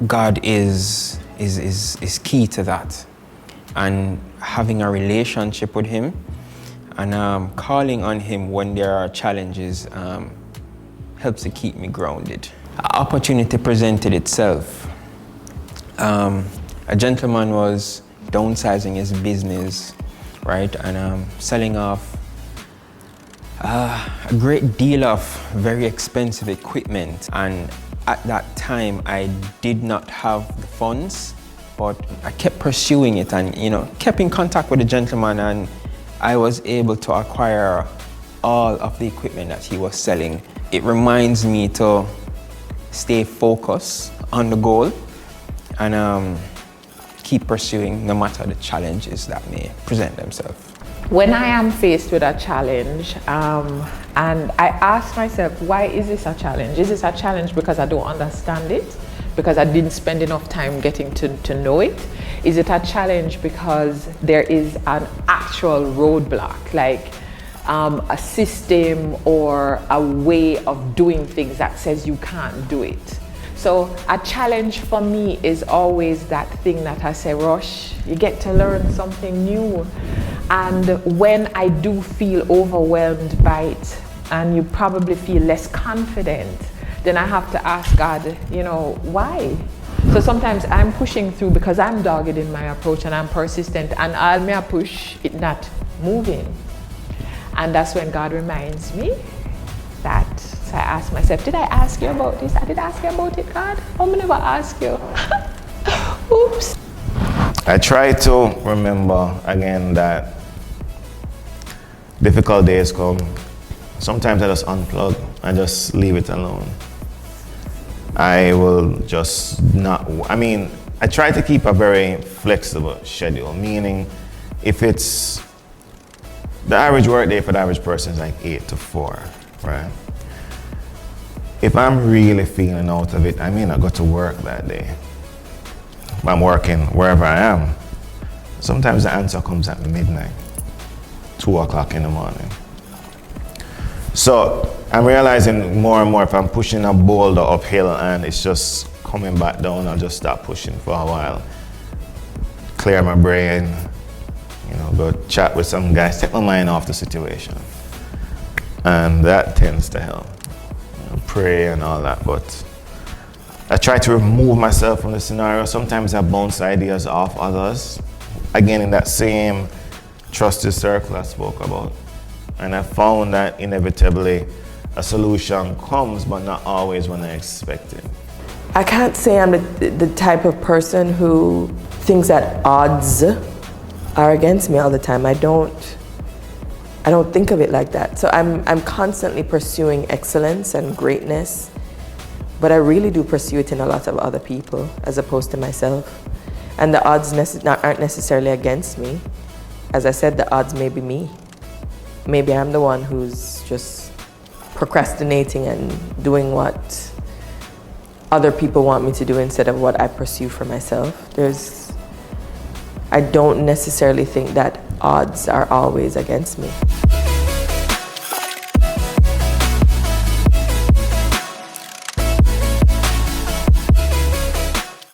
God is key to that. And having a relationship with Him and calling on Him when there are challenges helps to keep me grounded. Opportunity presented itself. A gentleman was downsizing his business, right, and selling off a great deal of very expensive equipment. And at that time, I did not have the funds, but I kept pursuing it and, kept in contact with the gentleman, and I was able to acquire all of the equipment that he was selling. It reminds me to stay focused on the goal and keep pursuing no matter the challenges that may present themselves. When I am faced with a challenge, and I ask myself, why is this a challenge? Is this a challenge because I don't understand it? Because I didn't spend enough time getting to know it? Is it a challenge because there is an actual roadblock, like a system or a way of doing things that says you can't do it? So a challenge for me is always that thing that I say, Rosh, you get to learn something new. And when I do feel overwhelmed by it, and you probably feel less confident, then I have to ask God, why? So sometimes I'm pushing through because I'm dogged in my approach and I'm persistent, and all me I push, it not moving. And that's when God reminds me that. So I ask myself, did I ask you about this? I did ask you about it, God? How many never ask you? Oops. I try to remember again that difficult days come. Sometimes I just unplug and just leave it alone. I will just not, I try to keep a very flexible schedule, meaning if it's the average work day for the average person is like 8 to 4, right? If I'm really feeling out of it, I may not go to work that day. I'm working wherever I am. Sometimes the answer comes at midnight, 2 o'clock in the morning. So I'm realizing more and more if I'm pushing a boulder uphill and it's just coming back down, I'll just stop pushing for a while. Clear my brain, go chat with some guys, take my mind off the situation. And that tends to help. Pray and all that, but I try to remove myself from the scenario. Sometimes I bounce ideas off others. Again, in that same trusted circle I spoke about. And I found that inevitably a solution comes, but not always when I expect it. I can't say I'm the type of person who thinks that odds are against me all the time. I don't think of it like that. So I'm constantly pursuing excellence and greatness, but I really do pursue it in a lot of other people as opposed to myself. And the odds aren't necessarily against me. As I said, the odds may be me. Maybe I'm the one who's just procrastinating and doing what other people want me to do instead of what I pursue for myself. I don't necessarily think that odds are always against me.